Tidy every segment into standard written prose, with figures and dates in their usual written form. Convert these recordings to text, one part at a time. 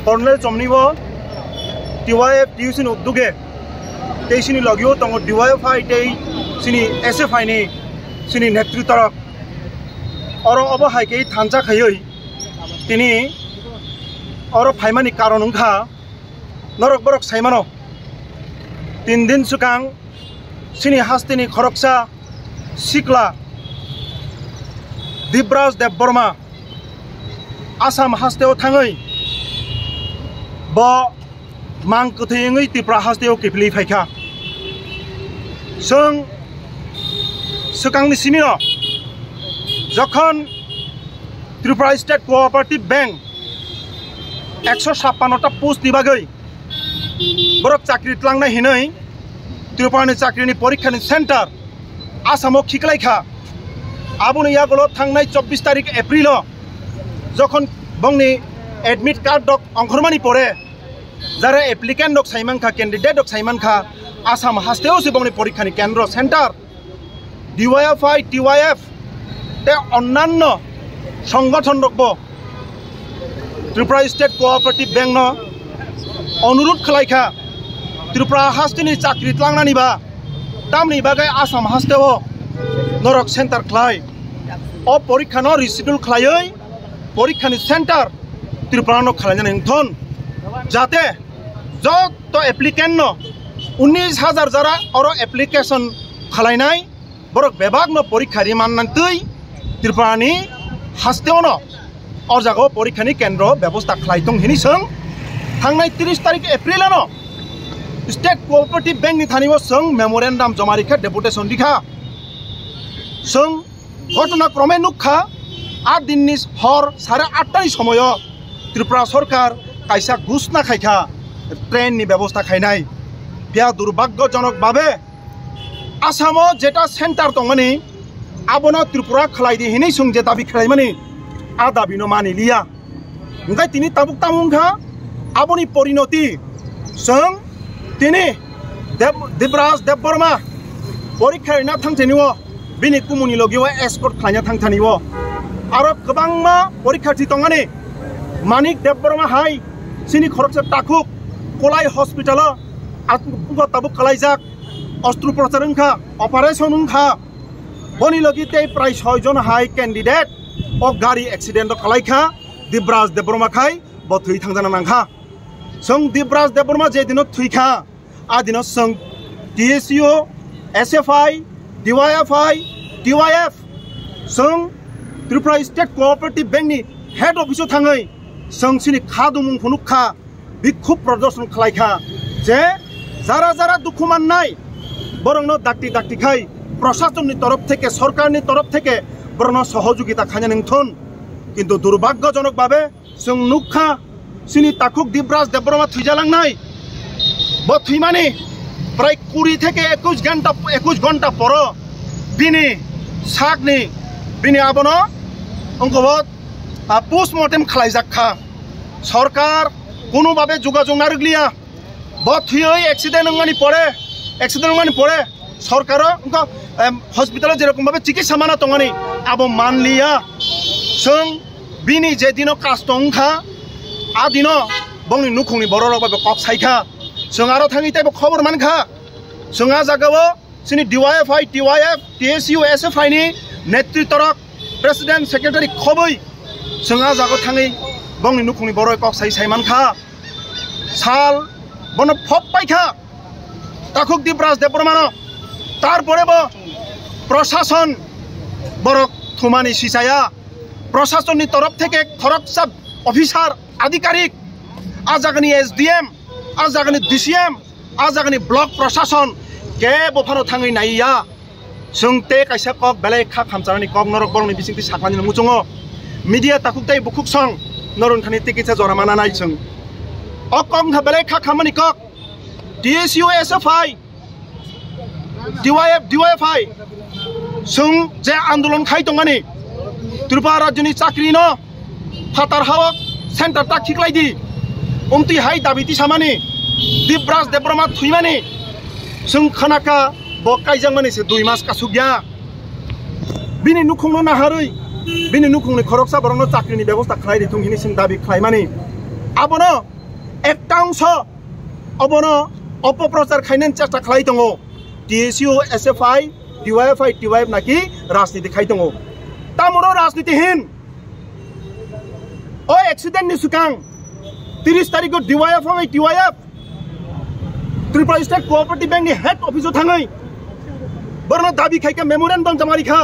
Colonel Chomnibo TYF Tuition Uduge Teshini Logio Tongo DYFI Day Sini SFI ni Sini Netritarak Oro Oba Hike Tanza Hayoi Tini Oro Paimani Karonunga Norok Borok Saimano Tindin Sukang Sini Hastini Koroksa Sikla Dibras de Burma Asam Hasteo Tangai Bo Mang Kutingi Tipra Hasteo Kipli Faika Sung Sukang Nisimino Jokon Tripura State Cooperative Bank 156টা post দিবাগৈ বরক চাকরি তলাংনা হিनै ত্রিপুরাनि চাকরিनि পরীক্ষাनि centre आसामाव खिखलायखा आबुनि यागल थांनाय 24 तारिख April जखन बंनि admit card दक अंखरमानि परे Zara applicant दक साइमानखा candidate दक साइमानखा Assam हास्तेव से बंनि परीक्षानि केंद्र सेन्टार DYFI TYF ते अन्यान्य संगठन दकबो त्रिपुरा स्टेट कोऑपरेटिव बैंक न अनुरोध खालायखा त्रिपुरा हास्तिनि चाकरि तलांनानिबा तामनि बागै आसाम हास्तेव नरक सेन्टार खालाय अ परीक्षा न रिशिड्यूल खालायै परीक्षानि सेन्टार त्रिपुरा न खालायनानै थन जाते जत एप्लिकेन्ट न 19,000 जारा और एप्लिकेशन खालायनाय बरक बेबाग न परीक्षा रिमाननानै त्रिपुरानि हास्तेव न और जागो परीक्षानि केंद्र व्यवस्था खालायथं हिनि सों थांनाय 30 तारिख एप्रिल न स्टेट कोऑपरेटिव बैंक नि थानिबो सों मेमोरेंडम जमारिखा डेपुटेशन दिखा सों घटना क्रमे नुखा 8 दिननि हर 8:30 नि समय त्रिपुरा सरकार कायसा घुसना खायखा ट्रेन नि व्यवस्था खायनाय बिया दुर्भाग्यजनक भाबे आसामो जेटा सेन्टार दंमानि आबोनो त्रिपुरा खालायदि हिनि सों जे दाबि खालायमानि आ दाबिनो मानिलिया ओंखाय तिनि ताबुक तामुंखा आबोनि परिणति सों तिनि दिब्राज देबबर्मा परीक्षा ना थांथेनिवो बिनि कुमुनि लगिवा एस्कर्ट खालायना थांथानिवो आरो गोबांमा परीक्षार्थी दंमानि मानिक देबबर्मा हाय सिनि खरकसा टाकुक कलाय हस्पिटाल आतुक ताबुक खालायजाक अस्त्रोपचार उनखा ऑपरेशन उनखा बनि लगिते प्राय 6 जन हाय कैंडिडेट और गाड़ी एक्सीडेंट खालायखा दिब्राज देबबर्मा खाय बथुई थांजाना नांखा सों दिब्राज देबबर्मा जे दिन थुइखा आ दिन सों TSU SFI DYFI TYF सों त्रिपुरा स्टेट कोऑपरेटिव बैंक नि हेड ऑफिस थाङै सों सिनि खादुमुं फुनुखा बिखुब प्रदर्शन खालायखा जे जारा जारा दुखु माननाय बरंनो दाक्ति दाक्ति खाय प्रशासननि तरफ থেকে सरकारनि तरफ থেকে बरनो सहयोगिता खाने नोंथन किन्तु दुर्भाग्यजनक भाबे जों नुखा सिनि ताकुक दिब्राज देबबर्मा थुइजालांनाय ब थुइमानि प्राय 20 থেকে 21 घंटा पर बिनि सागनि बिनि आबनो अंगबत पोस्टमर्टेम खालायजाखा सरकार कोनो भाबे जोगाजोग नारग्लिया ब थुइयै एक्सिडेंट नंगानि परे सरकार उनका हॉस्पिटल जेरकम भाबे चिकित्सा माना तंगानि आबो मानलिया जों बिनि जे दिनो कास्ट दंखा आ दिनो बंनि नुखुंनि बररक भाबे कक साइखा जों आरो थाङितायबो खबर मानखा जोंहा जागावो सिनि DYFI TYF TSU SFI नि नेतृत्वरक प्रेसिडेंट सेक्रेटारि खबै जोंहा जागो थाङै बंनि नुखुंनि बररक कक साइ मानखा साल बन फप पाइखा ताकुक दिब्राज देबबर्मा तारपरेबो प्रशासन बरक थुमानि सिसाया प्रशासननि तरफ থেকে खरकसा अफिसार आधिकारिक आजागनि SDM आजागनि DCM आजागनि ब्लक प्रशासन के बफानो थाङै नायया जोंते कायसा कक बेले खा खामचानानि कक नरक बरंनि बिसिंति साखमानि मुचङो मीडिया ताकुकताय बुकुक सं नरन थानि टिकिटसा जरामाना नायसं अकम था बेले खा खामानि कक TSU SFI DYFI जों जे आंदोलन खाय दंगानि त्रिपुरा राज्यनि चाकरि न फातार हावक सेन्टार ता खिखलायदि उमति हाय दाबिति सामानि दिब्राज देबबर्मा थुइमानि जों खानाका बकायजांमानि से 2 मास कासुग्या बिनि नुखुंनो नाहारै बिनि नुखुंनि खरकसा बरंनो चाकरिनि व्यवस्था खालायदि थुंहिनि सिं दाबि खालायमानि आबोनो একটা অংশ অবনো অপপ্রচার খাইনেন চেষ্টা খালাই দङ টিএসইউ এসএফআই ডিওয়াইএফআই টিওয়াইএফ নাকি রাজনীতি খাই দङ তামरो राजनीतिहीन ओ एक्सीडेंट नि सुकां 30 तारिख को डिवाइएफ टिवाइएफ त्रिपुरा स्टेट कोऑपरेटिव बैंक नि हेड ऑफिस थाङै बरनो दाबी खाइका मेमोरेंडम जमारि खा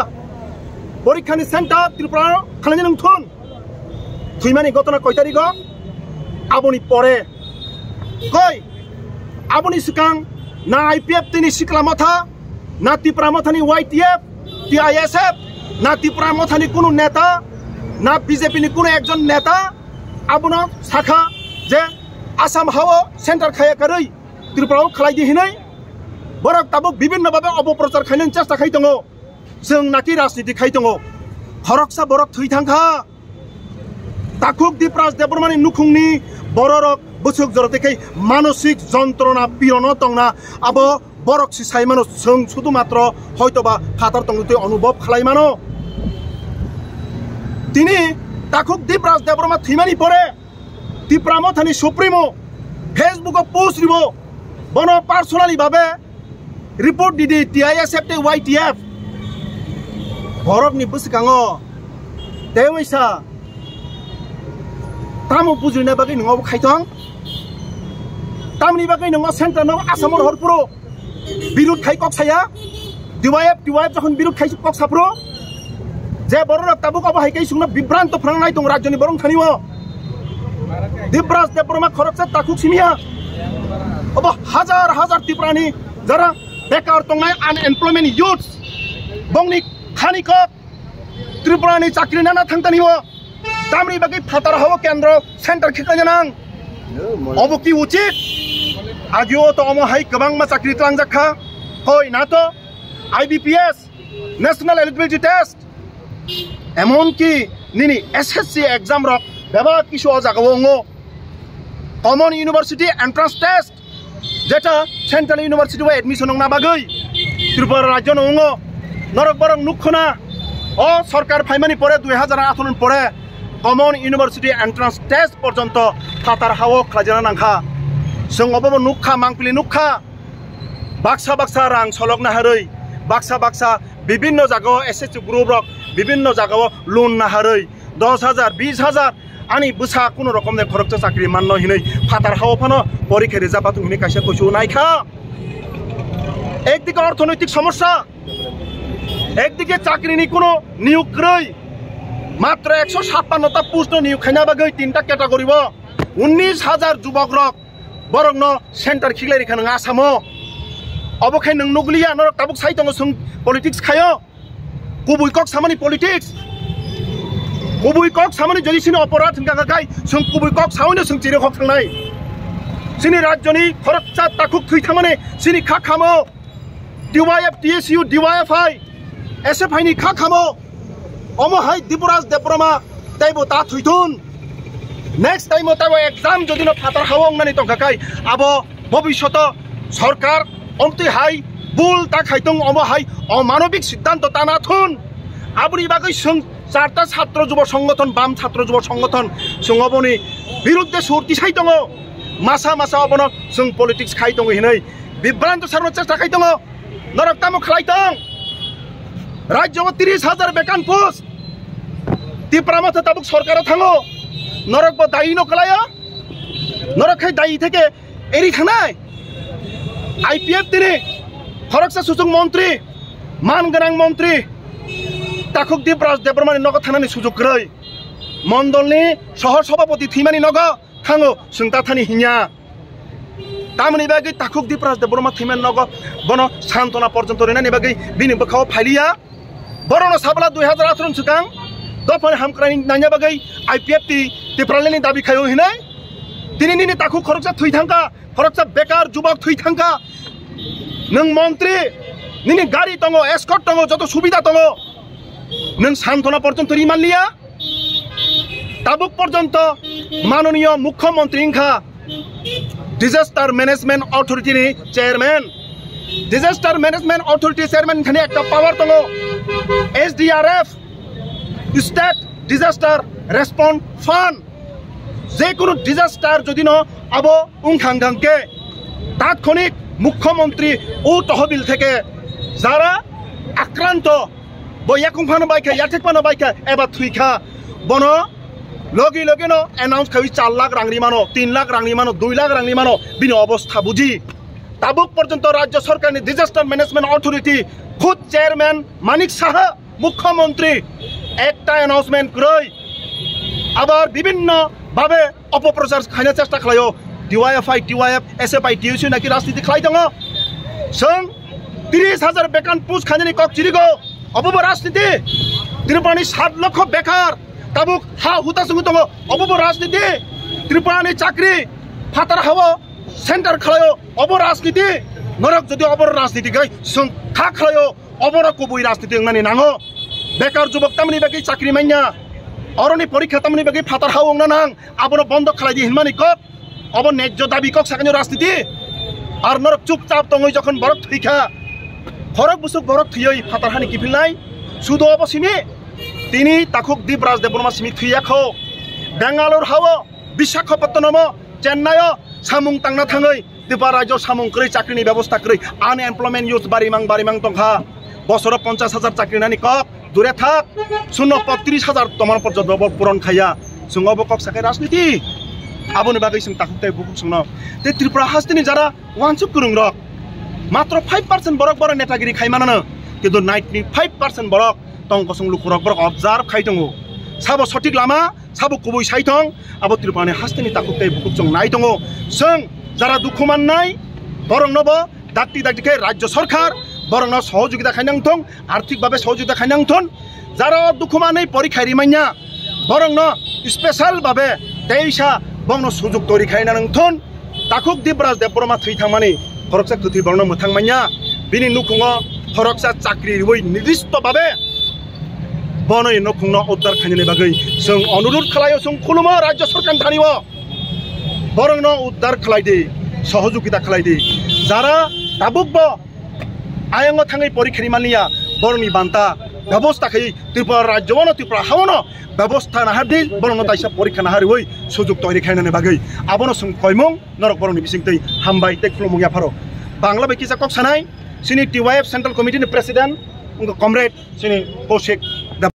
परीक्षानि सेंटर त्रिपुरा खालानि नंथुन थुइमानि घटना कय तारिख आबोनि परे कय आबोनि सुकां ना आईपीएफ तिनि सिक्ला मथा ना त्रिपुरा मथानि वाईटीएफ टीआईएसएफ ना त्रिपुरा मथानि कोनो नेता ना बीजेपी नि कोनो एकजन नेता आबोनो साखा जे आसाम हावो सेंटर खाया करै त्रिपुराव खालाय दिहिनै बरक ताबो विभिन्न भाबे अपप्रचार खायनो चेष्टा खाय दङ जों नाकि राजनीति खाय दङ हरकसा बरक थैथांखा ताकुक दिप्राज देबरमानि नुखुंनि बररक बुसुक जरतेखै मानसिक जंत्रणा पीड़न दंना आबो बरक सिसाय मानो जों शुधु मात्र हयतोबा फातार तंगते अनुभव खालाय मानो तिनी ताकुक दिप्राज देबरमा थैमानि परे त्रिपुरा थानी सुप्रीमो फेसबुक पोस्ट दिबो बनो पार्सोनाली भाबे रिपोर्ट दिदि टीआईएसएफ टे वाईटीएफ भरकनि बुसकाङो देवैसा तामु बुजिने बागै नङाव खायथां तामनि बागै नङा सेंटर न आसाम हरपुरो बिरुद खाय कक्साया डिवाइएफ टीवाइएफ जखन बिरुद खाय कक्साप्रो जे बररक ताबुक बाहायकै सुंना बिभ्रान्त फ्रांनाय दं राज्यनि बरं थानिवो दिप्राज देबरमा खरकसा ताकुक सिमिया अब हजार हजार त्रिपुरानि जरा बेकार तंनाय अनएम्प्लॉयमेंट यूथ्स बंगनि खानिक त्रिपुरानि चाकरि नाना थांतानिवो तामनि बागै फातार हावो केन्द्र सेंटर खिखायनां अब कि उचित आगियो तो अमहाय गोबां मा चाकरि त्रांजाखा हय नातो आईबीपीएस नेशनल एलिजिबिलिटी टेस्ट एमन कि निनि एसएससी एग्जाम रक बेबा किसु अजागावो कमन यूनिवर्सिटी एंट्रेंस टेस्ट जेटा सेंट्रल यूनिवर्सिटी वा एडमिशन नंगना बागै त्रिपुरा राज्य नंगो नरक बरक नुखना ओ सरकार फाइमानि परे 2018 परे कमन यूनिवर्सिटी एंट्रेंस टेस्ट पर्यंत फातार हावो खाजना नांखा जों अबो नुखा मांगपिलि नुखा बाक्सा बाक्सा रां सलगना हारै बाक्सा बाक्सा विभिन्न जागाव एसएससी ग्रुप रक विभिन्न जागाव लोन ना हारै 10,000 20,000 आनी बुसा कोनो रकम ने खरकचा चाकरि माननो हिनै फातार हाव फानो परीक्षा रिजार्भ तुम हिनै कायसा कइसु नायखा एकदिके अर्थनैतिक समस्या एकदिके चाकरिनि कोनो नियोग रै मात्र 156टा पोस्ट नियोग खायना बागै 3टा क्याटेगरी बो 19,000 युवक रक बरंनो सेंटर खिगलारि खान आसामो अब खाय नों नगलिया न ताबुक साइ दङ जों पलिटिक्स खायो कुबुइकक सामानि पलिटिक्स कुबुइकक सामानि जदि सिनि अपराध गागाय जों कुबुइकक सावनो जों जिरेखक थांनाय सिनि राज्यनि खरकचा ताकुक थैथामाने सिनि खाखामो डिवाइएफ टीएसयू डिवाइएफआई एसएफआई नि खाखामो अमहाय दिपुराज देबरमा ताइबो ता थैथुन नेक्स्ट टाइम ताइबो एग्जाम जदि न फातार हावंगनानि तंखाखाय आबो भबिष्यत सरकार अन्ति हाय बुल ता खायतों अमहाय अमानविक सिद्धांत तानाथुन आबुनि बागै जों 4टा छात्र युव संगठन बाम छात्र युव संगठन जों अबनि बिरुद्धे सुरति साइ दङ मासा मासा अबनो जों पलिटिक्स खाय दङ हिनै बिभ्रान्त सारनो चेष्टा खाय दङ नरकतामो खालायथों राज्यआव 30,000 बेकान पोस्ट त्रिपुरा माथा ताबुक सरकाराव थाङो नरकबो दायि नकलायो नरकखाय दायि थेके एरि थांनाय आईपीएफ दिनै खरकसा सुजुग मंत्री मान गोनां मंत्री ताकुक दिप्राज देबरमानि नग थानानि सुजुग रै मंडलनि सह सभापति थैमानि नग थाङो जों दा थानि हिnya तामनि बागै ताकुक दिप्राज देबरमा थैमानि नग बनो सान्तना पर्यन्त रेनानि बागै बिनि बखाव फाइलिया बरनो साबला 2018 सुकां दफानि हामक्रानि नायना बागै आईपीएफ ति त्रिपुरानि दाबि खायो हिनै दिनैनि ताकुक खरकसा थैथांका खरकसा बेकार युवक थैथांका नों मंत्री निनि गाड़ी दङ एस्कर्ट दङ जत सुविधा दङ नों सान्तना पर्यन्त रिमानलिया ताबुक पर्यन्त माननीय मुख्यमंत्री इंखा डिजास्टार मैनेजमेंट अथॉरिटी नि chairman disaster management authority chairman खानि एकटा पावर दङ SDRF state disaster response fund যে কোনো ডিজাস্টার যদি ন আবো উংখাংখাংকে তাৎক্ষণিক মুখ্যমন্ত্রী ও তহবিল থেকে যারা আক্রান্ত বয়াকুংফানো বাইখা ইয়াঠেকপানো বাইখা এবার থুইখা বন লগে লগে ন এনাউন্স খাবি 4 লাখ রাংনি মানো 3 লাখ রাংনি মানো 2 লাখ রাংনি মানো বিনি অবস্থা বুঝি তাবুক পর্যন্ত রাজ্য সরকারের ডিজাস্টার ম্যানেজমেন্ট অথরিটি খুদ চেয়ারম্যান মানিক সাহা মুখ্যমন্ত্রী একটা অ্যানাউন্সমেন্ট করে আবার বিভিন্ন ভাবে অপপ্রচার খাইনা চেষ্টা খালাयो ডিওয়াইএফআই টিওয়াইএফ এসএফআই টিউসি নাকি রাজনীতি খালাই দङ जों 30,000 বেকার পোস্ট খাইনানি কক চিরিগো অবব রাজনীতি ত্রিপুরানি 7 লক্ষ বেকার তাবুক হা হুতা সঙ্গ দङ অবব রাজনীতি ত্রিপুরানি চাকরি ফাতার হাওয়া সেন্টার খালাयो অব রাজনীতি নরক যদি অবর রাজনীতি গাই जों খা খালাयो অবর কবুই রাজনীতি নানি নাঙো বেকার যুবক তামনি বাকি চাকরি মাইনা অরনি পরীক্ষা তামনি বাকি ফাতার হাওং না নাং আবনো বন্ধ খালাই দি হিনমানি কক অব ন্যায্য দাবি কক সাকানি রাজনীতি আর নরক চুপচাপ দङই যখন বরক থৈখা খরক বুসুক বরক থুই ফাতার হানি কিফিলনাই সুদো অবসিমি তিনি তাকুক দ্বীপরাজ দেববর্মা সিমি থুইয়াখো বেঙ্গালোর হাও বিশাখাপত্তনম চেন্নাই সামুং তাंना थाङै ত্রিপুরা রাজ্য সামুং কই চাকরিনি ব্যবস্থা কই আনএমপ্লয়মেন্ট ইউথ বারিমাং তংখা বছর 50,000 চাকরি নানি কক দূরে থাক 35,000 তমান পর্যন্ত পূরণ খাইয়া जोंबो কক সাকে রাজনীতি আবনি বাগै जों তাকুকতাই বুকুক जोंनो তে ত্রিপুরা হাস্তিনি যারা ওয়ানসুক কুরুং রক মাত্র 5% বরক বড় নেতাগিরি খাইমানানো কিন্তু 95% বরক তংক जों লুকুরক বরক অবজার্ভ খাইদङो সাবো সঠিক লামা সাবো কবই সাইথং আবো ত্রিপুরানি হাস্তিনি তাকুকতাই বুকুক जों নাই দङ जों যারা দুঃখমান নাই বরং নব দাক্তি রাজ্য সরকার বরং সহযোগিতা খাইনাংথং আর্থিকভাবে সহযোগিতা খাইনাংথন যারা দুঃখমান এই পরীক্ষা রিমাইনা বরং স্পেশাল ভাবে তেইসা বংন সুযোগ তৈরি খাইনাংথন তাকুক দ্বীপরাজ দেববর্মা থৈথামানি খরকসা কৃতি বর্ণ মোথাংমাইনা বিনি নুখুঙ খরকসা চাকরি রুই নির্দিষ্ট ভাবে বনই নখুঙ উদ্ধার খাইনানি বাগै जों অনুরোধ খালাयो जों खुलुमो রাজ্য সরকার ধানিও বরং উদ্ধার খালাইদি সহযোগিতা খালাইদি যারা তাবুক আয়ঙ্গ থাঙै পরীক্ষানি মানিয়া বরংনি বান্তা ব্যবস্থা খাই ত্রিপুরা রাজ্য ত্রিপুরা হাওন ব্যবস্থা নাহারদি বরং তাইসা পরীক্ষা নাহারি ওই সুযোগ তৈরি খাইনানি বাগै আবনো जों কয়মুং নরক বরংনি বিসিংতै হামবাই তে খুলুমুং याफारो बांग्ला बायखि जाकक सानाय सिनि टिवाइएफ सेंट्रल कमिटिनि प्रेसिडेंट कमरेड सिनि कौशिक